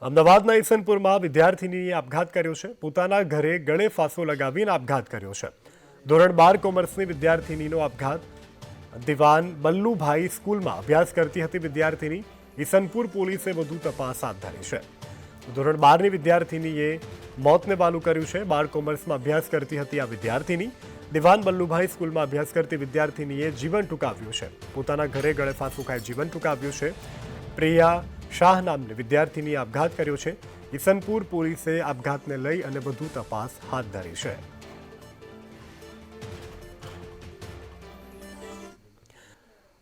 અમદાવાદના ઈસનપુરમાં વિદ્યાર્થીનીએ આપઘાત કર્યો છે। પોતાના ઘરે ગળે ફાંસો લગાવીને આપઘાત કર્યો છે। ધોરણ 12 કોમર્સની વિદ્યાર્થીનીનો આપઘાત। દિવાન બલ્લુભાઈ સ્કૂલમાં અભ્યાસ કરતી હતી વિદ્યાર્થીની। ઈસનપુર પોલીસે વધુ તપાસ હાથ ધરી છે। ધોરણ 12ની વિદ્યાર્થીનીએ મોતને વાલું કર્યું છે। 12 કોમર્સમાં અભ્યાસ કરતી હતી આ વિદ્યાર્થીની। દિવાન બલ્લુભાઈ સ્કૂલમાં અભ્યાસ કરતી વિદ્યાર્થીનીએ જીવન ટૂંકાવ્યું છે। પોતાના ઘરે ગળે ફાંસો ખાઈ જીવન ટૂંકાવ્યું છે। પ્રિયા શાહ નામની વિદ્યાર્થીનીએ આપઘાત કર્યો છે। ઈસનપુર પોલીસે આપઘાતને લઈ અને વધુ તપાસ હાથ ધરી છે।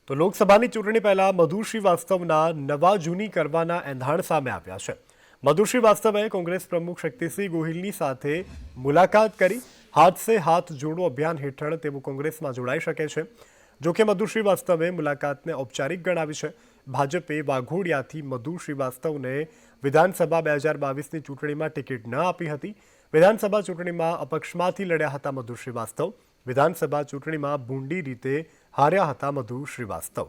તો લોકસભાની ચૂંટણી પહેલા મધુ શ્રીવાસ્તવના નવા જૂની કરવાના એંધાણ સામે આવ્યા છે। મધુ શ્રીવાસ્તવે કોંગ્રેસ પ્રમુખ શક્તિસિંહ ગોહિલની સાથે મુલાકાત કરી। હાથ સે હાથ જોડો અભિયાન હેઠળ તેઓ કોંગ્રેસમાં જોડાઈ શકે છે। જોકે મધુ શ્રીવાસ્તવે મુલાકાતને ઔપચારિક ગણાવી છે। ભાજપે વાઘોડિયાથી મધુ શ્રીવાસ્તવને વિધાનસભા 2022ની ચૂંટણીમાં ટિકિટ ન આપી હતી। વિધાનસભા ચૂંટણીમાં અપક્ષમાંથી લડ્યા હતા મધુ શ્રીવાસ્તવ। વિધાનસભા ચૂંટણીમાં ભૂંડી રીતે હાર્યા હતા મધુ શ્રીવાસ્તવ।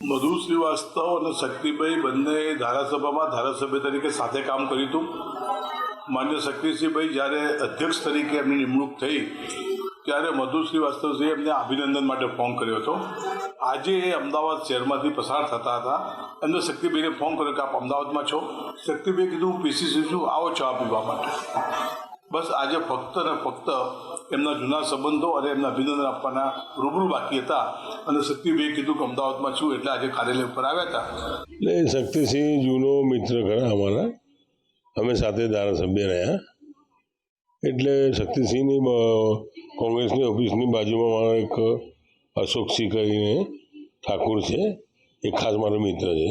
મધુ શ્રીવાસ્તવ અને શક્તિભાઈ બંને ધારાસભામાં ધારાસભ્ય તરીકે સાથે કામ કર્યું હતું। માન્ય શક્તિસિંહભાઈ જ્યારે અધ્યક્ષ તરીકે એમની નિમણૂક થઈ ત્યારે મધુ શ્રીવાસ્તવજીએ એમને અભિનંદન માટે ફોન કર્યો હતો। આજે એ અમદાવાદ શહેરમાંથી પસાર થતા હતા, એમને શક્તિભાઈને ફોન કર્યો કે આપ અમદાવાદમાં છો? શક્તિભાઈએ કીધું હું પીસીસી છું, આવો ચા પીવા માટે। બસ આજે ફક્ત ને ફક્ત એમના જૂના સંબંધો અને એમને અભિનંદન આપવાના રૂબરૂ બાકી હતા અને શક્તિભાઈએ કીધું કે અમદાવાદમાં છું એટલે આજે કાર્યાલય ઉપર આવ્યા હતા। એટલે શક્તિસિંહ જૂનો મિત્ર ખરા અમારા, અમે સાથે ધારાસભ્ય રહ્યા। એટલે શક્તિસિંહની કોંગ્રેસની ઓફિસની બાજુમાં મારો એક અશોકસિંહ કરીને ઠાકુર છે, એ ખાસ મારો મિત્ર છે।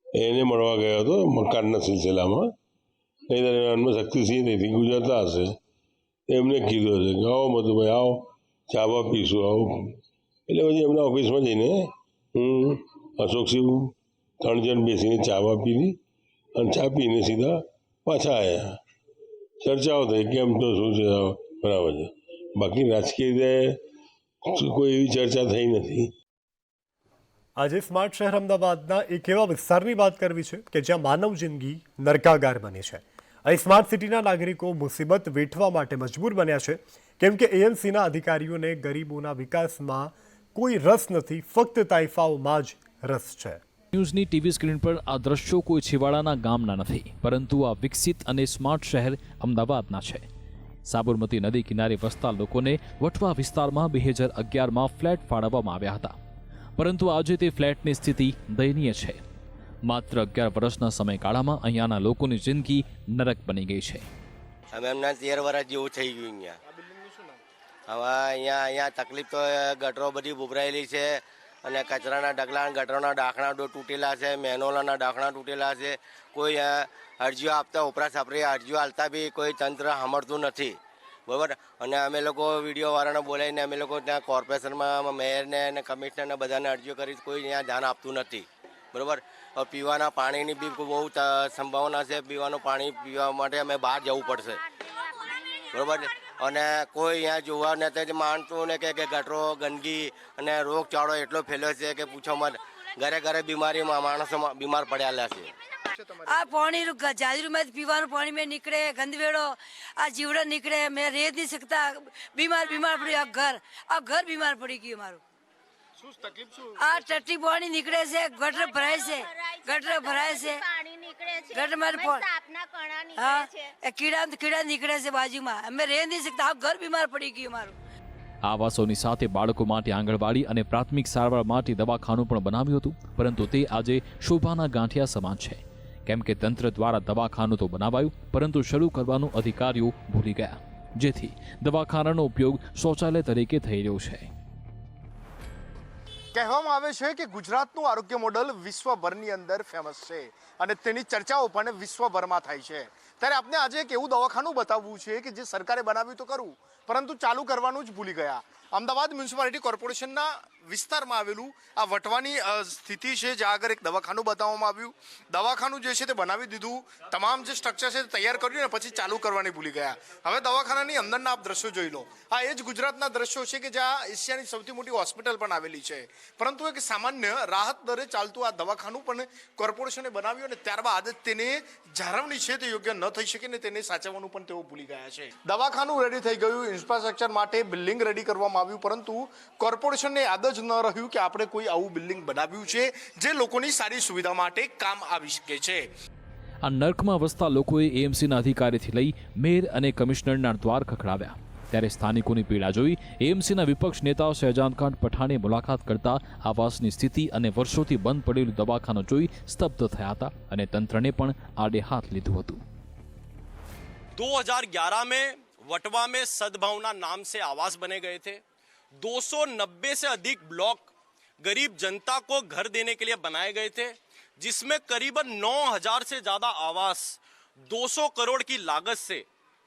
એને મળવા ગયો હતો મકાનના સિલસિલામાં। એ દરમિયાનમાં શક્તિસિંહ તેથી ગુજરતા હશે, એમને કીધું હશે કે આવો મધુભાઈ આવો ચા બા પીશું આવો। એટલે પછી એમના ઓફિસમાં જઈને હું અશોકસિંહ 3 જણ બેસીને ચા બા પીધી અને ચા પીને સીધા પાછા આવ્યા। ચર્ચાઓ થઈ કેમ તો શું છે બરાબર છે, બાકી રાજકીય રીતે કોઈ એવી ચર્ચા થઈ નથી। આજે સ્માર્ટ શહેર અમદાવાદના એક એવા વિસ્તારની વાત કરવી છે કે જ્યાં માનવ જિંદગી નરકાગાર બની છે। અહીં સ્માર્ટ સિટીના નાગરિકો મુસીબત વેઠવા માટે મજબૂર બન્યા છે, કેમ કે એએમસીના અધિકારીઓને ગરીબોના વિકાસમાં કોઈ રસ નથી, ફક્ત તાઇફાઓમાં જ રસ છે। ન્યૂઝની ટીવી સ્ક્રીન પર આ દ્રશ્યો કોઈ છેવાડાના ગામના નથી, પરંતુ આ વિકસિત અને સ્માર્ટ શહેર અમદાવાદના છે। સાબરમતી નદી કિનારે વસતા લોકોને વટવા વિસ્તારમાં 2011માં ફ્લેટ ફાળવવામાં આવ્યા હતા, પરંતુ આજે તે ફ્લેટની સ્થિતિ દયનીય છે। માત્ર 11 વર્ષના સમયગાળામાં અહીંયાના લોકોની જિંદગી નરક બની ગઈ છે। અમે એમના 13 વર્ષ જેવું થઈ ગયું અહીંયા। હવે અહીંયા તકલીફ તો ગટરો બધી ઉભરાયેલી છે અને કચરાના ઢગલા ગટરોના ડાખણા તૂટેલા છે, મેનોલાના ડાખણા તૂટેલા છે। કોઈ અરજીઓ આપતા ઉપરાસાપરી અરજીઓ આપતા બી કોઈ તંત્ર સાંભળતું નથી, બરાબર। અને અમે લોકો વિડીયોવાળાને બોલાવીને અમે લોકો ત્યાં કોર્પોરેશનમાં મેયરને અને કમિશનરને બધાને અરજીઓ કરી, કોઈ ત્યાં ધ્યાન આપતું નથી, બરાબર। પીવાના પાણીની બી બહુ સંભાવના છે, પીવાનું પાણી પીવા માટે અમે બહાર જવું પડશે, બરાબર। અને કોઈ અહીંયા જોવા નથી માનતું ને કે ગટરો ગંદકી અને રોગચાળો એટલો ફેલ્યો છે કે પૂછો મત, ઘરે ઘરે બીમારીમાં માણસો બીમાર પડેલા છે। આ પાણી જાજરૂમાંથી પીવાનું પાણી મેં નીકળે, ગંદવેડો આ જીવડા નીકળે, મેં રહી જ નહીં શકતા, બીમાર પડ્યું। આ ઘર બીમાર પડી ગયું મારું। આ ટટ્ટી પાણી નીકળે છે, ગટર ભરાય છે ગટર મારે હા કીડા નીકળે છે બાજુમાં, અમે રહી નહીં શકતા, આ ઘર બીમાર પડી ગયું મારું। આવાસોની સાથે બાળકો માટે આંગણવાડી અને પ્રાથમિક સારવાર માટે દવાખાનું પણ બનાવ્યું હતું, પરંતુ તે આજે શોભાના ગાંઠિયા સમાન છે, કેમ કે તંત્ર દ્વારા દવાખાનું તો બનાવાયું, પરંતુ શરૂ કરવાનું અધિકારીઓ ભૂલી ગયા, જેથી દવાખાનાનો ઉપયોગ શૌચાલય તરીકે થઈ રહ્યો છે। કહેવામાં આવે છે કે ગુજરાતનું આરોગ્ય મોડલ વિશ્વભરની અંદર ફેમસ છે અને તેની ચર્ચાઓ પણ વિશ્વભરમાં થાય છે। ત્યારે આપણે આજે એક એવું દવાખાનું બતાવવું છે કે જે સરકારે બનાવ્યું તો ખરું, પરંતુ ચાલુ કરવાનું જ ભૂલી ગયા। અમદાવાદ મ્યુનિસિપાલિટી કોર્પોરેશનના વિસ્તારમાં આવેલું આ વટવાની સ્થિતિ છે, જ્યાં આગળ એક દવાખાનું બતાવવામાં આવ્યું. દવાખાનું જે છે તે બનાવી દીધું, તમામ જે સ્ટ્રક્ચર છે તે તૈયાર કર્યું ને પછી ચાલુ કરવાની ભૂલી ગયા. હવે દવાખાનાની અંદરના આપ દ્રશ્યો જોઈ લો. આ એ જ ગુજરાતના દ્રશ્યો છે કે જ્યાં એશિયાની સૌથી મોટી હોસ્પિટલ પણ આવેલી છે, પરંતુ એક સામાન્ય રાહત દરે ચાલતું આ દવાખાનું પણ કોર્પોરેશને બનાવ્યું અને ત્યારબાદ તેને જાળવણી છે તે યોગ્ય ન થઈ શકે ને તેને સાચવવાનું પણ તેઓ ભૂલી ગયા છે. દવાખાનું રેડી થઈ ગયું, ઇન્ફ્રાસ્ટ્રક્ચર માટે બિલ્ડિંગ રેડી કરવામાં આવ્યું, પરંતુ કોર્પોરેશનને યાદ જ ન રહ્યું કે આપણે કોઈ આવું બિલ્ડિંગ બનાવ્યું છે જે લોકોની સારી સુવિધા માટે કામ આવી શકે છે. આ નર્કમાં વસતા લોકોએ એએમસીના અધિકારીથી લઈ મેયર અને કમિશનરના દ્વાર ખખડાવ્યા. ત્યારે સ્થાનિકોની પીડા જોઈ એએમસીના વિપક્ષ નેતા શહેજાદ ખાન પઠાણે મુલાકાત કરતા આવાસની સ્થિતિ અને વર્ષોથી બંધ પડેલું દવાખાનું જોઈ સ્તબ્ધ થયા હતા અને તંત્રને પણ આડે હાથ લીધું હતું. 2011 में वटवा में सद्भावना नाम से आवास बने गए थे. 290 से अधिक ब्लॉक गरीब जनता को घर देने के लिए बनाए गए थे, जिसमें करीबन 9000 से ज्यादा आवास 200 करोड़ की लागत से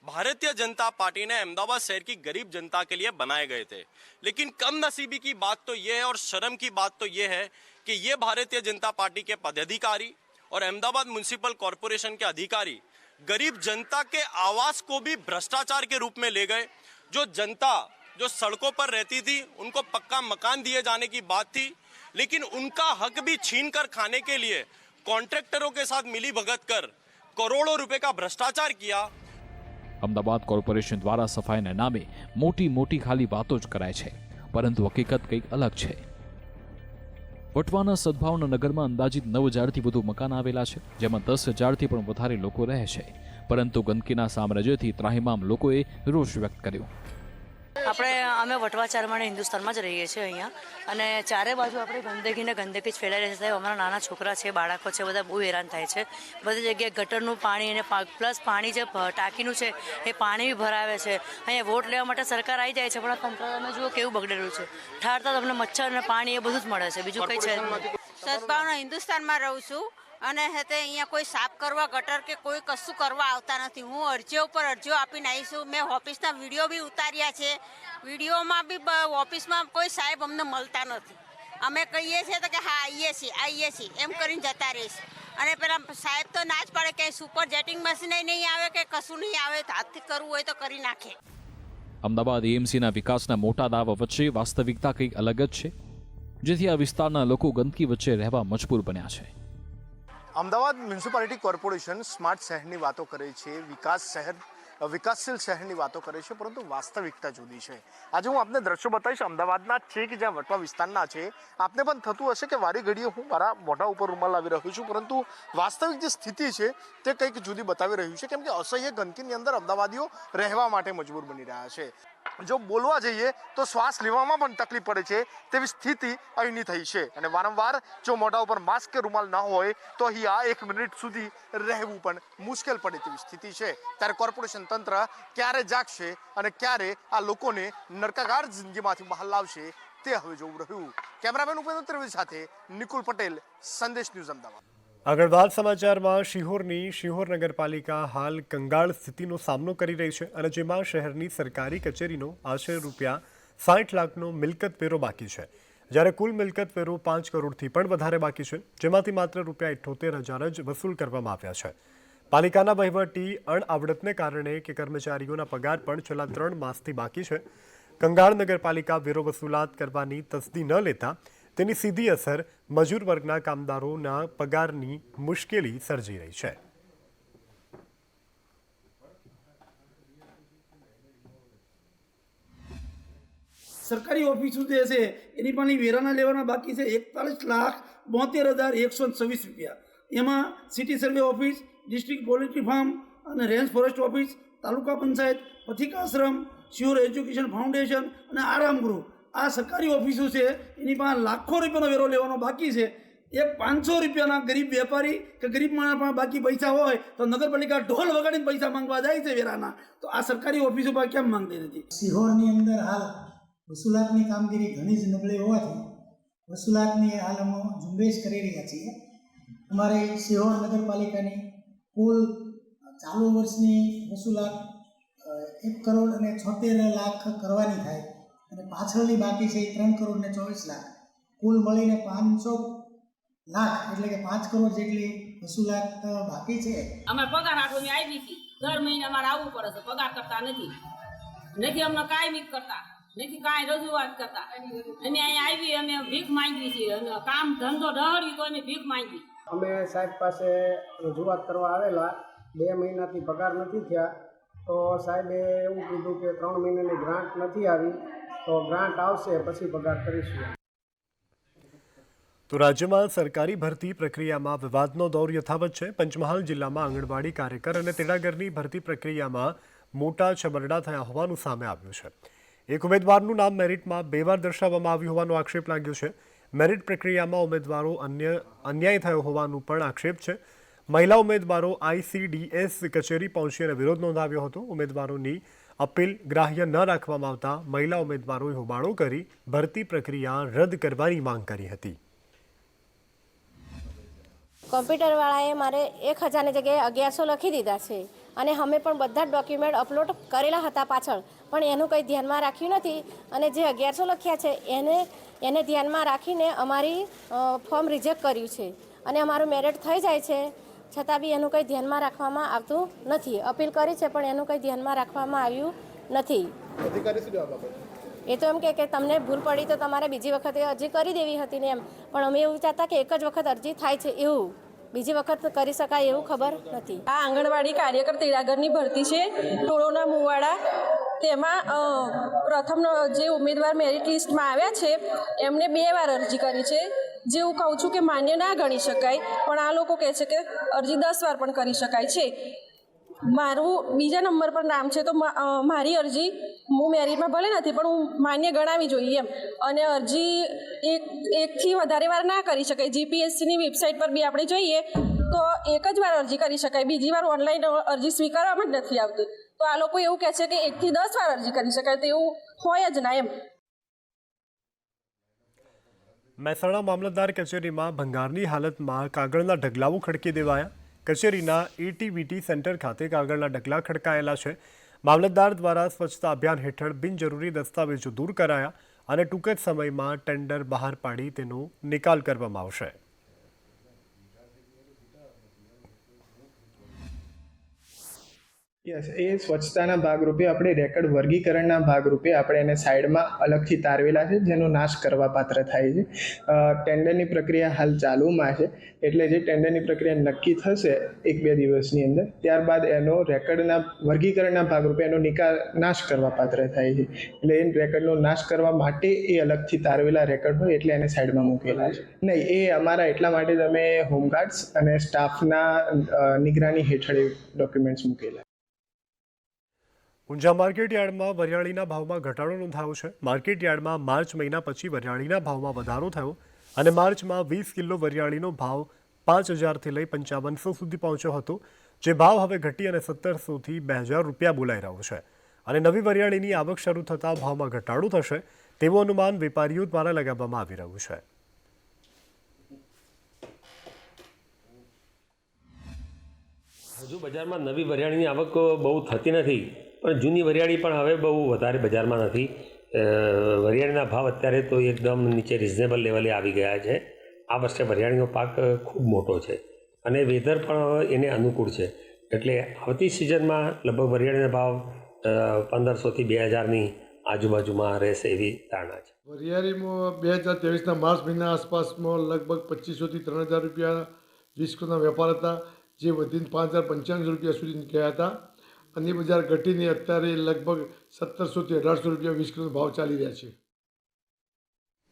भारतीय जनता पार्टी ने अहमदाबाद शहर की गरीब जनता के लिए बनाए गए थे. लेकिन कमनसीबी की बात तो ये है और शर्म की बात तो ये है कि ये भारतीय जनता पार्टी के पदाधिकारी और अहमदाबाद म्युनिसिपल कॉरपोरेशन के अधिकारी गरीब जनता के आवास को भी भ्रष्टाचार के रूप में ले गए. जो जनता जो सड़कों पर रहती थी उनको पक्का मकान दिए जाने की बात थी, लेकिन उनका हक भी छीन कर खाने के लिए कॉन्ट्रैक्टरों के साथ मिली भगत कर करोड़ों रुपए का भ्रष्टाचार किया. અમદાવાદ કોર્પોરેશન દ્વારા સફાઈના નામે મોટી મોટી ખાલી વાતો જ કરાય છે, પરંતુ હકીકત કંઈક અલગ છે. વટવાના સદભાવના નગરમાં અંદાજિત 9000થી વધુ મકાન આવેલા છે, જેમાં 10000થી પણ વધારે લોકો રહે છે, પરંતુ ગંદકીના સામ્રાજ્યથી ત્રાહિમામ લોકોએ રોષ વ્યક્ત કર્યો. અમે વટવા ચારમાણે હિન્દુસ્તાનમાં જ રહીએ છીએ અહીંયા, અને ચારે બાજુ આપણે ગંદકી જ ફેલાઈ રહી છે. અમારા નાના છોકરા છે, બાળકો છે, બધા બહુ હેરાન થાય છે. બધી જગ્યાએ ગટરનું પાણી અને પ્લસ પાણી જે ટાંકીનું છે એ પાણી બી ભરાવે છે. અહીંયા વોટ લેવા માટે સરકાર આવી જાય છે, પણ તંત્ર તમે જુઓ કેવું બગડેલું છે. ઠારતા તમને મચ્છર અને પાણી એ બધું જ મળે છે, બીજું કંઈ છે નહીં. સદભાવના હિન્દુસ્તાનમાં રહું છું અને તે અહીંયા કોઈ સાફ કરવા ગટર કે કોઈ કશું કરવા આવતા નથી. હું અરજીઓ પર અરજીઓ આપીને આવી છું. મેં ઓફિસના વિડીયો બી ઉતાર્યા છે. વિડીયોમાં બી ઓફિસમાં કોઈ સાહેબ અમને મળતા નથી. અમે કહીએ છીએ તો કે હા આવીએ છીએ એમ કરીને જતા રહીશ. અને પેલા સાહેબ તો ના જ પાડે કે સુપર જેટિંગ મશીન નહીં આવે કે કશું નહીં આવે, હાથથી કરવું હોય તો કરી નાખે. અમદાવાદ એએમસીના વિકાસના મોટા દાવા વચ્ચે વાસ્તવિકતા કંઈક અલગ જ છે, જેથી આ વિસ્તારના લોકો ગંદકી વચ્ચે રહેવા મજબૂર બન્યા છે. અમદાવાદ મ્યુનિસિપાલિટી કોર્પોરેશન સ્માર્ટ શહેરની વાતો કરે છે, વિકાસશીલ શહેરની વાતો કરે છે, પરંતુ વાસ્તવિકતા જુદી છે. આજે હું આપને દ્રશ્યો બતાવીશ અમદાવાદના છે કે જ્યાં વટવા વિસ્તારના છે. આપને પણ થતું હશે કે વારી ઘડીએ હું મારા મોઢા ઉપર રૂમાલ લાવી રહ્યો છું, પરંતુ વાસ્તવિક જે સ્થિતિ છે તે કંઈક જુદી બતાવી રહ્યું છે, કેમ કે અસહ્ય ગંદકીની અંદર અમદાવાદીઓ રહેવા માટે મજબૂર બની રહ્યા છે. જો બોલવા જઈએ તો શ્વાસ લેવામાં પણ તકલીફ પડે છે તેવી સ્થિતિ અહીંની થઈ છે. અને વારંવાર જો મોઢા ઉપર માસ્ક કે રૂમાલ ના હોય તો અહીંયા 1 મિનિટ સુધી રહેવું પણ મુશ્કેલ પડે તેવી સ્થિતિ છે. ત્યારે કોર્પોરેશન તંત્ર ક્યારે જાગશે અને ક્યારે આ લોકોને નરકાગાર જિંદગીમાંથી બહાર લાવશે તે હવે જોવું રહ્યું. કેમેરામેન ઉપેન્દ્ર ત્રિવેદી સાથે નિકુલ પટેલ, સંદેશ ન્યૂઝ, અમદાવાદ. આગળ વાત સમાચારમાં શિહોર નગરપાલિકા હાલ કંગાળ સ્થિતિનો સામનો કરી રહી છે, અને જેમાં શહેરની સરકારી કચેરીનો આશરે ₹60 લાખનો મિલકત વેરો બાકી છે, જ્યારે કુલ મિલકત વેરો 5 કરોડથી પણ વધારે બાકી છે, જેમાંથી માત્ર ₹78,000 જ વસૂલ કરવામાં આવ્યા છે. પાલિકાના વહીવટી અણઆવડતને કારણે કે કર્મચારીઓના પગાર પણ છેલ્લા 3 માસથી બાકી છે. કંગાળ નગરપાલિકા વેરો વસૂલાત કરવાની તસ્દી ન લેતા તેની સીધી અસર મજૂર વર્ગના કામદારોના પગારની મુશ્કેલી સર્જી રહી છે. સરકારી ઓફિસો જે છે એની પણ વેરાના લેવાના બાકી છે ₹41,72,126. એમાં city survey office, district poultry farm અને રેન્જ ફોરેસ્ટ ઓફિસ, તાલુકા પંચાયત, પથિકાશ્રમ, શિહોર એજ્યુકેશન ફાઉન્ડેશન અને આરામ ગૃહ, આ સરકારી ઓફિસો છે એની પાસે લાખો રૂપિયાનો વેરો લેવાનો બાકી છે. એક ₹500 ગરીબ વેપારી કે ગરીબ માણસ પણ બાકી પૈસા હોય તો નગરપાલિકા ઢોલ વગાડીને પૈસા માંગવા જાય છે વેરાના, તો આ સરકારી ઓફિસો પર કેમ માંગતી નથી? શિહોરની અંદર હાલ વસૂલાતની કામગીરી ઘણી જ નબળી હોવાથી વસૂલાતની હાલ અમે ઝુંબેશ કરી રહ્યા છીએ. અમારે શિહોર નગરપાલિકાની કુલ ચાલુ વર્ષની વસૂલાત 1,76,00,000 કરવાની થાય, અને પાછળની બાકી છે એ 3,24,00,000 કુલ મળીને 500 લાખ એટલે કે 5 કરોડ જેટલી વસૂલાત બાકી છે. અમે પગાર હાટોની આવી છીએ, દર મહિને અમારે આવવું પડે છે, પગાર કરતા નથી અમને કાંઈ કરતા નથી, કાંઈ રજૂઆત કરતા. અમે અહીંયા આવી અમે ભીખ માંગી છીએ, કામ ધંધો ડહળ્યું તો અમે ભીખ માંગી. અમે સાહેબ પાસે રજૂઆત કરવા આવેલા, 2 મહિનાથી પગાર નથી થયા, તો સાહેબે એવું કીધું કે 3 મહિનાની ગ્રાન્ટ નથી આવી, તો ગ્રાન્ટ આવશે પછી પગાર કરીશું. તો રાજ્યમાં સરકારી ભરતી પ્રક્રિયામાં વિવાદનો દોર યથાવત છે. પંચમહાલ જિલ્લામાં આંગણવાડી કાર્યકર અને તેડાગરની ભરતી પ્રક્રિયામાં મોટા છબરડા થયા હોવાનું સામે આવ્યું છે. એક ઉમેદવારનું નામ મેરિટમાં 2 વાર દર્શાવવામાં આવ્યું હોવાનો આક્ષેપ લાગ્યો છે. મેરિટ પ્રક્રિયામાં ઉમેદવારો અન્યાય થયો હોવાનું પણ આક્ષેપ છે. મહિલા ઉમેદવારો ICDS કચેરી પહોંચી અને વિરોધ નોંધાવ્યો હતો. ઉમેદવારોની અપીલ ગ્રાહ્ય ન રાખવામાં આવતા મહિલા ઉમેદવારોએ હોબાળો કરી ભરતી પ્રક્રિયા રદ કરવાની માંગ કરી હતી. કોમ્પ્યુટરવાળાએ મારે 1,000ની જગ્યાએ 1100 લખી દીધા છે અને અમે પણ બધા જ ડોક્યુમેન્ટ અપલોડ કરેલા હતા પાછળ, પણ એનું કંઈ ધ્યાનમાં રાખ્યું નથી અને જે 1100 લખ્યા છે એને ધ્યાનમાં રાખીને અમારી ફોર્મ રિજેક્ટ કર્યું છે અને અમારું મેરિટ થઈ જાય છે છતાં બી એનું કંઈ ધ્યાનમાં રાખવામાં આવતું નથી. અપીલ કરી છે પણ એનું કંઈ ધ્યાનમાં રાખવામાં આવ્યું નથી. એ તો એમ કે તમને ભૂલ પડી તો તમારે બીજી વખતે અરજી કરી દેવી હતી ને એમ, પણ અમે એવું વિચારતા કે એક જ વખત અરજી થાય છે, એવું બીજી વખત કરી શકાય એવું ખબર નથી. આ આંગણવાડી કાર્યકર તેડાગરની ભરતી છે ટોળોના મુવાડા. તેમાં પ્રથમ જે ઉમેદવાર મેરિટ લિસ્ટમાં આવ્યા છે એમણે 2 વાર અરજી કરી છે, જે હું કહું છું કે માન્ય ના ગણી શકાય, પણ આ લોકો કહે છે કે અરજી 10 વાર પણ કરી શકાય છે. મારું બીજા નંબર પર નામ છે, તો મારી અરજી હું મેરિટમાં ભલે નથી પણ હું માન્ય ગણાવી જોઈએ એમ, અને અરજી એકથી વધારે વાર ના કરી શકાય. GPSCની વેબસાઇટ પર બી આપણે જોઈએ તો એક જ વાર અરજી કરી શકાય, બીજી વાર ઓનલાઈન અરજી સ્વીકારવામાં જ નથી આવતી. તો આ લોકો એવું કહે છે કે 1 થી 10 વાર અરજી કરી શકાય, તો એવું હોય જ ના એમ. મહેસાણા મામલતદાર કચેરીમાં ભંગારની હાલતમાં કાગળના ઢગલાઓ ખડકી દેવાયા. કચેરીના ATVT સેન્ટર ખાતે કાગળના ઢગલા ખડકાયેલા છે. મામલતદાર દ્વારા સ્વચ્છતા અભિયાન હેઠળ બિનજરૂરી દસ્તાવેજો દૂર કરાયા અને ટૂંક જ સમયમાં ટેન્ડર બહાર પાડી તેનો નિકાલ કરવામાં આવશે. યસ, એ સ્વચ્છતાના ભાગરૂપે આપણે રેકર્ડ વર્ગીકરણના ભાગરૂપે આપણે એને સાઈડમાં અલગથી તારવેલા છે, જેનો નાશ કરવા પાત્ર થાય છે. ટેન્ડરની પ્રક્રિયા હાલ ચાલુમાં છે, એટલે જે ટેન્ડરની પ્રક્રિયા નક્કી થશે 1-2 દિવસની અંદર, ત્યારબાદ એનો રેકર્ડના વર્ગીકરણના ભાગરૂપે એનો નાશ કરવા પાત્ર થાય છે. એટલે એ રેકર્ડનો નાશ કરવા માટે એ અલગથી તારવેલા રેકર્ડ હોય એટલે એને સાઈડમાં મૂકેલા છે. નહીં, એ અમારા એટલા માટે જ અમે હોમગાર્ડ્સ અને સ્ટાફના નિગરાની હેઠળ એ ડોક્યુમેન્ટ્સ મૂકેલા. ઊંઝા માર્કેટ યાર્ડમાં વરિયાળીના ભાવમાં ઘટાડો નોંધાયો છે. માર્કેટ યાર્ડમાં માર્ચ મહિના પછી વરિયાળીના ભાવમાં વધારો થયો અને માર્ચમાં 20 કિલો વરિયાળીનો ભાવ 5,000થી લઈ 5500 સુધી પહોંચ્યો હતો, જે ભાવ હવે ઘટી અને 1,700થી 2,000 રૂપિયા બોલાઈ રહ્યો છે. અને નવી વરિયાળીની આવક શરૂ થતાં ભાવમાં ઘટાડો થશે તેવું અનુમાન વેપારીઓ દ્વારા લગાવવામાં આવી રહ્યું છે. હજુ બજારમાં નવી વરિયાળીની આવક બહુ થતી નથી, પણ જૂની વરિયાળી પણ હવે બહુ વધારે બજારમાં નથી. વરિયાળીના ભાવ અત્યારે તો એકદમ નીચે રિઝનેબલ લેવલે આવી ગયા છે. આ વર્ષે વરિયાળીનો પાક ખૂબ મોટો છે અને વેધર પણ એને અનુકૂળ છે, એટલે આવતી સિઝનમાં લગભગ વરિયાળીના ભાવ 1,500થી 2,000ની આજુબાજુમાં રહેશે એવી ધારણા છે. વરિયાળીમાં 2023ના માર્ચ મહિના આસપાસમાં લગભગ 2,500થી 3,000 રૂપિયા 20 કિલોના વેપાર હતા, જે વધીને 5,095 રૂપિયા સુધી ગયા હતા. અને બજાર ઘટીને અત્યારે લગભગ 1,700થી 1,800 રૂપિયા 20 કિલોનો ભાવ ચાલી રહ્યા છે.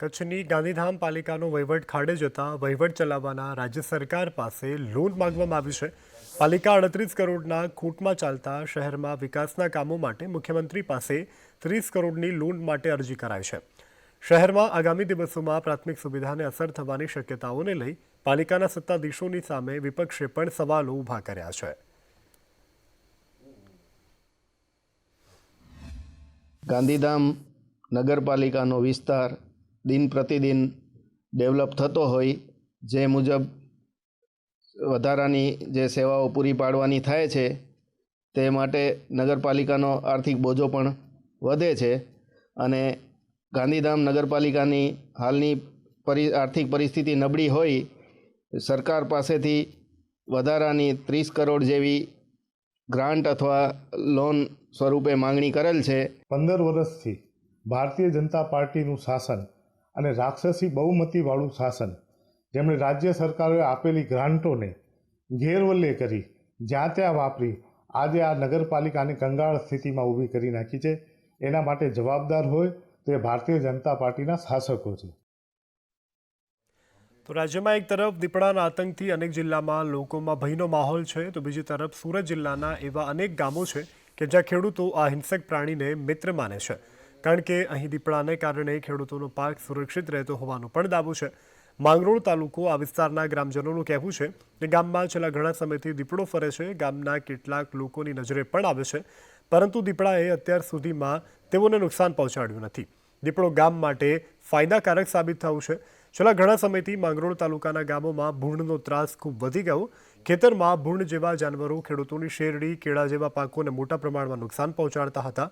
કચ્છની ગાંધીધામ પાલિકાનો વહીવટ ખાડે જતા વહીવટ ચલાવવાના રાજ્ય સરકાર પાસે લોન માંગવામાં આવી છે. પાલિકા 38 કરોડના ખૂટમાં ચાલતા શહેરમાં વિકાસના કામો માટે મુખ્યમંત્રી પાસે 30 કરોડની લોન માટે અરજી કરાઈ છે. શહેરમાં આગામી દિવસોમાં પ્રાથમિક સુવિધાને અસર થવાની શક્યતાઓને લઈ પાલિકાના સત્તાધીશોની સામે વિપક્ષે પણ સવાલો ઊભા કર્યા છે. ગાંધીધામ નગરપાલિકાનો વિસ્તાર દિન પ્રતિદિન ડેવલપ થતો હોય, જે મુજબ વધારાની જે સેવાઓ પૂરી પાડવાની થાય છે તે માટે નગરપાલિકાનો આર્થિક બોજો પણ વધે છે અને ગાંધીધામ નગરપાલિકાની હાલની આર્થિક પરિસ્થિતિ નબળી હોય સરકાર પાસેથી વધારાની 30 કરોડ જેવી ગ્રાન્ટ અથવા લોન સ્વરૂપે માંગણી કરેલ છે. 15 વર્ષથી ભારતીય જનતા પાર્ટીનું શાસન અને રાક્ષસી બહુમતીવાળું શાસન, જેમણે રાજ્ય સરકારોએ આપેલી ગ્રાન્ટોને ગેરવલ્લે કરી જ્યાં ત્યાં વાપરી આજે આ નગરપાલિકાને કંગાળ સ્થિતિમાં ઊભી કરી નાખી છે. એના માટે જવાબદાર હોય તે ભારતીય જનતા પાર્ટીના શાસકો છે. તો રાજ્યમાં એક તરફ દીપડાના આતંકથી અનેક જિલ્લામાં લોકોમાં ભયનો માહોલ છે, તો બીજી તરફ સુરત જિલ્લાના એવા અનેક ગામો છે કે જ્યાં ખેડૂતો આ હિંસક પ્રાણીને મિત્ર માને છે, કારણ કે અહીં દીપડાને કારણે ખેડૂતોનો પાક સુરક્ષિત રહેતો હોવાનો પણ દાવો છે. માંગરોળ તાલુકો આ વિસ્તારના ગ્રામજનોનું કહેવું છે કે ગામમાં છેલ્લા ઘણા સમયથી દીપડો ફરે છે. ગામના કેટલાક લોકોની નજરે પણ આવે છે, પરંતુ દીપડાએ અત્યાર સુધીમાં તેઓને નુકસાન પહોંચાડ્યું નથી. દીપડો ગામ માટે ફાયદાકારક સાબિત થયું છે. છેલ્લા ઘણા સમયથી માંગરોળ તાલુકાના ગામોમાં ભૂંડનો ત્રાસ ખૂબ વધી ગયો. ખેતરમાં ભૂંડ જેવા જાનવરો ખેડૂતોની શેરડી, કેળા જેવા પાકોને મોટા પ્રમાણમાં નુકસાન પહોંચાડતા હતા,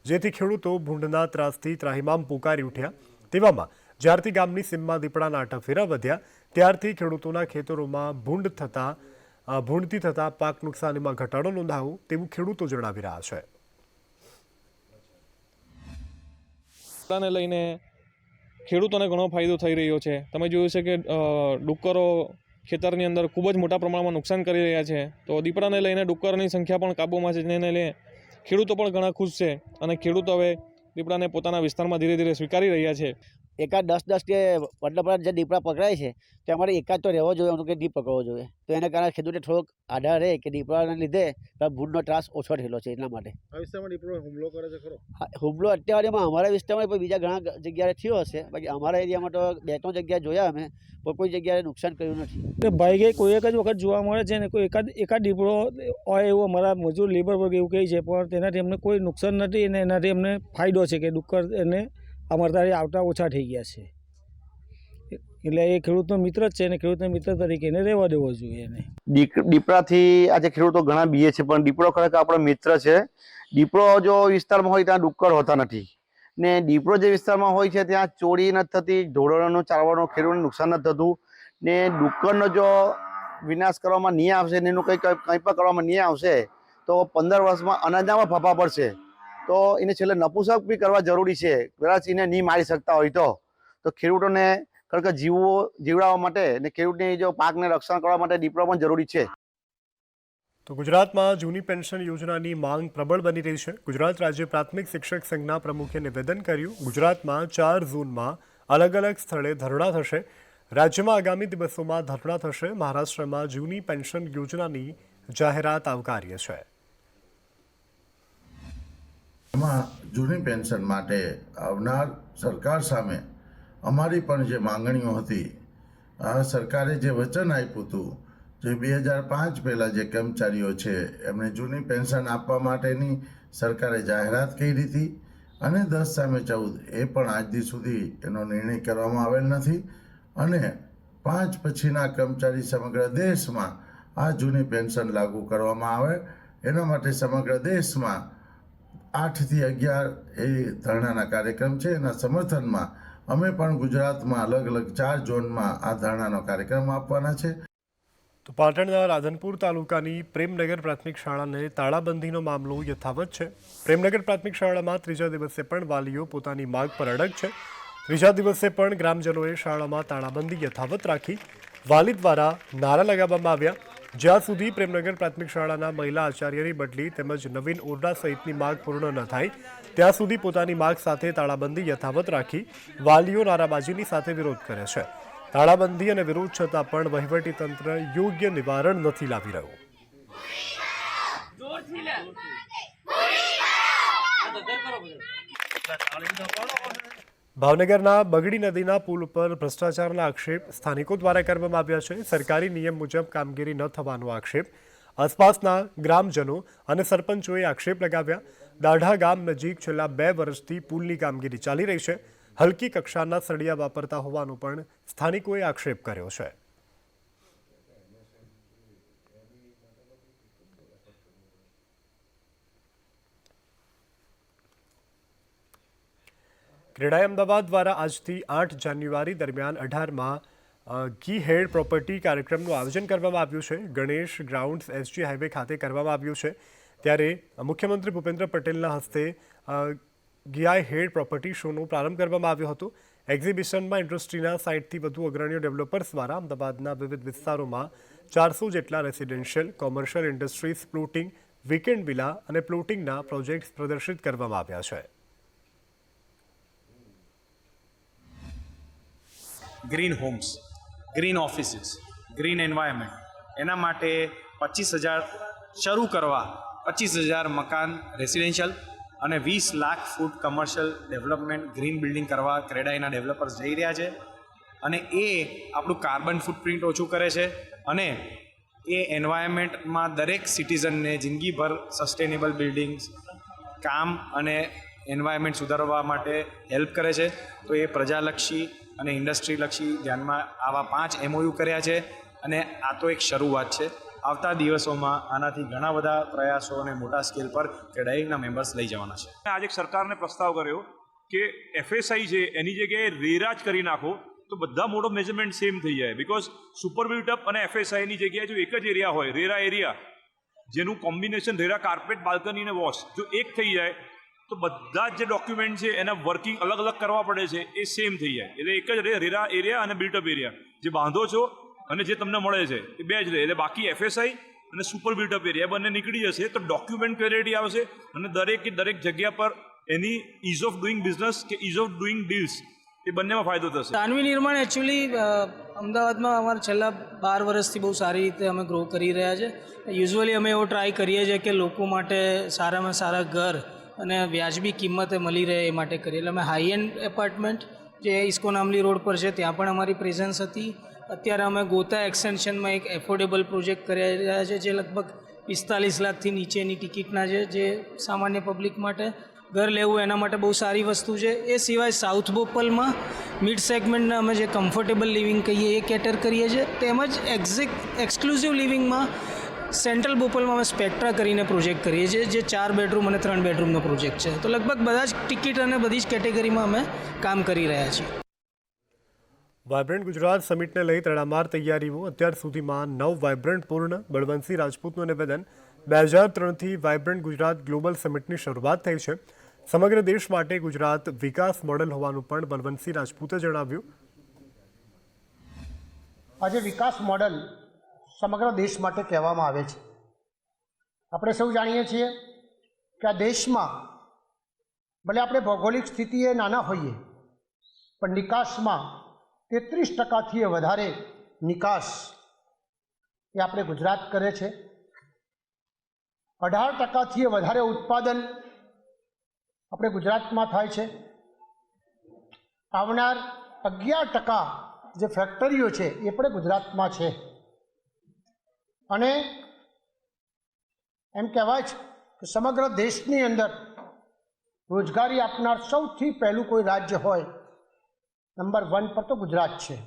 જેથી ખેડૂતો ભૂંડના ત્રાસથી ત્રાહિમામ પોકારી ઉઠ્યા. તેવામાં જ્યારથી ગામની સીમમાં દીપડાના આંટા વધ્યા ત્યારથી ખેડૂતોના ખેતરોમાં ભૂંડથી થતા પાક નુકસાનીમાં ઘટાડો નોંધાયો તેવું ખેડૂતો જણાવી રહ્યા છે. ને લઈને ખેડૂતોને ઘણો ફાયદો થઈ રહ્યો છે. તમે જોયું છે કે ડુક્કરો ખેતરની અંદર ખૂબ જ મોટા પ્રમાણમાં નુકસાન કરી રહ્યા છે. તો દીપડાને લઈને ડુક્કરની સંખ્યા પણ કાબૂમાં છે, જેને લઈને ખેડૂતો પણ ઘણા ખુશ છે અને ખેડૂતો હવે દીપડાને પોતાના વિસ્તારમાં ધીરે ધીરે સ્વીકારી રહ્યા છે. એકાદ 10 કે મતલબ જે દીપડા પકડાય છે તે અમારે એકાદ તો રહેવો જોઈએ, કે દીપ પકડવો જોઈએ. તો એના કારણે ખેડૂતે થોડોક આધાર રહે કે દીપડાને લીધે ભૂંડનો ત્રાસ ઓછો થયેલો છે. એટલા માટે આ વિસ્તારમાં દીપડો હુમલો કરે છે ખરો? હુમલો અત્યારમાં અમારા વિસ્તારમાં પણ બીજા ઘણા જગ્યાએ થયો હશે, બાકી અમારા એરિયામાં તો 2-3 જગ્યાએ જોયા અમે, પણ કોઈ જગ્યાએ નુકસાન કર્યું નથી. ભાઈ કોઈ એક જ વખત જોવા મળે છે ને કોઈ એકાદ દીપડો હોય એવું અમારા મજૂર લેબર વર્ગ એવું કહે છે, પણ તેનાથી અમને કોઈ નુકસાન નથી અને એનાથી અમને ફાયદો છે કે ડુક્કર એને અમારા તારી આવતા ઓછા થઈ ગયા છે. એટલે એ ખેડૂતનો મિત્ર જ છે અને ખેડૂતના મિત્ર તરીકે એને રહેવા દેવો જોઈએ. એને દીપડાથી આજે ખેડૂતો ઘણા બીએ છે, પણ દીપડો ખરેખર આપણો મિત્ર છે. દીપડો જો વિસ્તારમાં હોય ત્યાં ડુક્કર હોતા નથી, ને દીપડો જે વિસ્તારમાં હોય છે ત્યાં ચોરી નથી થતી, ઢોરોનો ચારવાનો ખેડૂતને નુકસાન નથી થતું. ને ડુક્કરનો જો વિનાશ કરવામાં નહીં આવશે ને એનું કંઈ પણ કરવામાં નહીં આવશે તો 15 વર્ષમાં અનાજમાં ફાફા પડશે. તો એને છેલ્લે નપુસક બી કરવા જરૂરી છે. કદાચ એને નહીં મારી શકતા હોય તો ખેડૂતોને ખરેખર જીવડાવવા માટે અને ખેડૂતની જો પાકને રક્ષણ કરવા માટે દીપડો પણ જરૂરી છે. તો ગુજરાતમાં જૂની પેન્શન યોજનાની માંગ પ્રબળ બની રહી છે. ગુજરાત રાજ્ય પ્રાથમિક શિક્ષક સંઘના પ્રમુખે નિવેદન કર્યું. ગુજરાતમાં 4 ઝોનમાં અલગ અલગ સ્થળે ધરણા થશે. રાજ્યમાં આગામી દિવસોમાં ધરણા થશે. મહારાષ્ટ્રમાં જૂની પેન્શન યોજનાની જાહેરાત આવકાર્ય છે. એમાં જૂની પેન્શન માટે આવનાર સરકાર સામે અમારી પણ જે માંગણીઓ હતી, આ સરકારે જે વચન આપ્યું હતું, જે 2005 પહેલાં જે કર્મચારીઓ છે એમને જૂની પેન્શન આપવા માટેની સરકારે જાહેરાત કરી હતી અને 10 સામે 14 એ પણ આજ દી સુધી એનો નિર્ણય કરવામાં આવેલ નથી. અને 5 પછીના કર્મચારી સમગ્ર દેશમાં આ જૂની પેન્શન લાગુ કરવામાં આવે એના માટે સમગ્ર દેશમાં 8 થી 11 એ ધરણાના કાર્યક્રમ છે. એના સમર્થનમાં અમે પણ ગુજરાતમાં અલગ અલગ 4 ઝોનમાં આ ધરણાનો કાર્યક્રમ આપવાના છે. તો પાટણના રાધનપુર તાલુકાની પ્રેમનગર પ્રાથમિક શાળાને તાળાબંધીનો મામલો યથાવત છે. પ્રેમનગર પ્રાથમિક શાળામાં 3જા દિવસે પણ વાલીઓ પોતાની માગ પર અડગ છે. 3જા દિવસે પણ ગ્રામજનોએ શાળામાં તાળાબંધી યથાવત રાખી. વાલી દ્વારા નારા લગાવવામાં આવ્યા. જ્યાં સુધી પ્રેમનગર પ્રાથમિક શાળાના મહિલા આચાર્યની બદલી તેમજ નવીન ઓરડા સહિતની માગ પૂર્ણ ન થાય ત્યાં સુધી પોતાની માગ સાથે તાળાબંધી યથાવત રાખી વાલીઓ નારાબાજીની સાથે વિરોધ કરે છે. તાળાબંધી અને વિરોધ છતાં પણ વહીવટીતંત્ર યોગ્ય નિવારણ નથી લાવી રહ્યું. ભાવનગરના બગડી નદીના પુલ ઉપર ભ્રષ્ટાચારના આક્ષેપ સ્થાનિકો દ્વારા કરવામાં આવ્યા છે. સરકારી નિયમ મુજબ કામગીરી ન થવાનો આક્ષેપ આસપાસના ગ્રામજનો અને સરપંચોએ આક્ષેપ લગાવ્યા. દાઢા ગામ નજીક છેલ્લા 2 વર્ષથી પુલની કામગીરી ચાલી રહી છે. હલકી કક્ષાના સળિયા વાપરતા હોવાનો પણ સ્થાનિકોએ આક્ષેપ કર્યો છે. ક્રેડાઈ અમદાવાદ દ્વારા આજથી 8 જાન્યુઆરી દરમિયાન 18માં ઘી હેડ પ્રોપર્ટી કાર્યક્રમનું આયોજન કરવામાં આવ્યું છે. ગણેશ ગ્રાઉન્ડ્સ એસજી હાઈવે ખાતે કરવામાં આવ્યું છે. ત્યારે મુખ્યમંત્રી ભૂપેન્દ્ર પટેલના હસ્તે ગિયાઈ હેડ પ્રોપર્ટી શોનો પ્રારંભ કરવામાં આવ્યો હતો. એક્ઝિબિશનમાં ઇન્ડસ્ટ્રીના 60થી વધુ અગ્રણીઓ ડેવલપર્સ દ્વારા અમદાવાદના વિવિધ વિસ્તારોમાં 400 જેટલા residential, commercial, industries, plotting, weekend villa અને પ્લોટિંગના પ્રોજેક્ટ્સ પ્રદર્શિત કરવામાં આવ્યા છે. Green homes, green offices, green environment, એના માટે 25,000 શરૂ કરવા 25,000 મકાન રેસિડેન્શિયલ અને 20 લાખ ફૂટ કમર્શિયલ ડેવલપમેન્ટ ગ્રીન બિલ્ડિંગ કરવા ક્રેડાઈના ડેવલપર્સ જઈ રહ્યા છે. અને એ આપણું કાર્બન ફૂટપ્રિન્ટ ઓછું કરે છે અને એ એન્વાયરમેન્ટમાં દરેક સિટીઝનને જિંદગીભર સસ્ટેનેબલ બિલ્ડિંગ્સ, કામ અને એન્વાયરમેન્ટ સુધારવા માટે હેલ્પ કરે છે. તો એ પ્રજાલક્ષી અને ઇન્ડસ્ટ્રીલક્ષી ધ્યાનમાં આવા 5 MOU કર્યા છે અને આ તો એક શરૂઆત છે. આવતા દિવસોમાં આનાથી ઘણા બધા પ્રયાસો અને મોટા સ્કેલ પર ક્રેડાઈના મેમ્બર્સ લઈ જવાના છે. આજે સરકારને પ્રસ્તાવ કર્યો કે FSI છે એની જગ્યાએ રેરા જ કરી નાખો તો બધા મોડ ઓફ મેઝરમેન્ટ સેમ થઈ જાય. બિકોઝ સુપર બિલ્ટઅપ અને FSIની જગ્યાએ જો એક જ એરિયા હોય, રેરા એરિયા, જેનું કોમ્બિનેશન રેરા કાર્પેટ, બાલ્કની અને વોશ જો એક થઈ જાય તો બધા જ જે ડોક્યુમેન્ટ છે એના વર્કિંગ અલગ અલગ કરવા પડે છે એ સેમ થઈ જાય. એટલે એક જ રેરા એરિયા અને બિલ્ટઅપ એરિયા જે બાંધો છો અને જે તમને મળે છે એ બે જ રહે. એટલે બાકી FSI અને સુપર બિલ્ટઅપ એરિયા બંને નીકળી જશે તો ડોક્યુમેન્ટ ક્લેરિટી આવશે અને દરેક જગ્યા પર એની ઇઝ ઓફ ડુઈંગ બિઝનેસ કે ઇઝ ઓફ ડુઈંગ ડીલ્સ એ બંનેમાં ફાયદો થશે. તાનવી નિર્માણ એકચ્યુઅલી અમદાવાદમાં અમારા છેલ્લા 12 વર્ષથી બહુ સારી રીતે અમે ગ્રો કરી રહ્યા છે. યુઝ્યુઅલી અમે એવો ટ્રાય કરીએ છીએ કે લોકો માટે સારામાં સારા ઘર અને વ્યાજબી કિંમતે મળી રહે એ માટે કરીએ. એટલે અમે હાઈ એન્ડ એપાર્ટમેન્ટ જે ઇસ્કોન આમલી રોડ પર છે ત્યાં પણ અમારી પ્રેઝન્સ હતી. અત્યારે અમે ગોતા એક્સટેન્શનમાં એક એફોર્ડેબલ પ્રોજેક્ટ કરી રહ્યા છે જે લગભગ 45 લાખથી નીચેની ટિકિટના છે, જે સામાન્ય પબ્લિક માટે ઘર લેવું એના માટે બહુ સારી વસ્તુ છે. એ સિવાય સાઉથ બોપલમાં મિડ સેગમેન્ટના અમે જે કમ્ફર્ટેબલ લિવિંગ કહીએ એ કેટર કરીએ છીએ. તેમજ એક્સક્લુઝિવ લિવિંગમાં સેન્ટ્રલ બોપલમાં અમે સ્પેક્ટ્રા કરીને પ્રોજેક્ટ કરીએ છીએ જે 4 બેડરૂમ અને 3 બેડરૂમનો પ્રોજેક્ટ છે. તો લગભગ બધા જ ટિકિટ અને બધી જ કેટેગરીમાં અમે કામ કરી રહ્યા છીએ. વાયબ્રન્ટ ગુજરાત સમિટને લઈ તડામાર તૈયારીઓ. અત્યાર સુધીમાં 9 વાયબ્રન્ટ પૂર્ણ. બળવંતસિંહ રાજપૂતનું નિવેદન. 2003થી વાયબ્રન્ટ ગુજરાત ગ્લોબલ સમિટની શરૂઆત થઈ છે. સમગ્ર દેશ માટે ગુજરાત વિકાસ મોડેલ હોવાનું પણ બળવંતસિંહ રાજપૂતે જણાવ્યું. આજે વિકાસ મોડેલ સમગ્ર દેશ માટે કહેવામાં આવે છે. આપણે સૌ જાણીએ છીએ કે આ દેશમાં ભલે આપણે ભૌગોલિક સ્થિતિએ નાના હોઈએ પણ નિકાસમાં 33%થી વધારે નિકાસ એ આપણે ગુજરાત કરે છે. 18%થી વધારે ઉત્પાદન આપણે ગુજરાતમાં થાય છે. આવનાર 11% જે ફેક્ટરીઓ છે એ પણ ગુજરાતમાં છે. અને એમ કહેવાય છે કે સમગ્ર દેશની અંદર રોજગારી આપનાર સૌથી પહેલું કોઈ રાજ્ય હોય નંબર 1 પર તો ગુજરાત છે.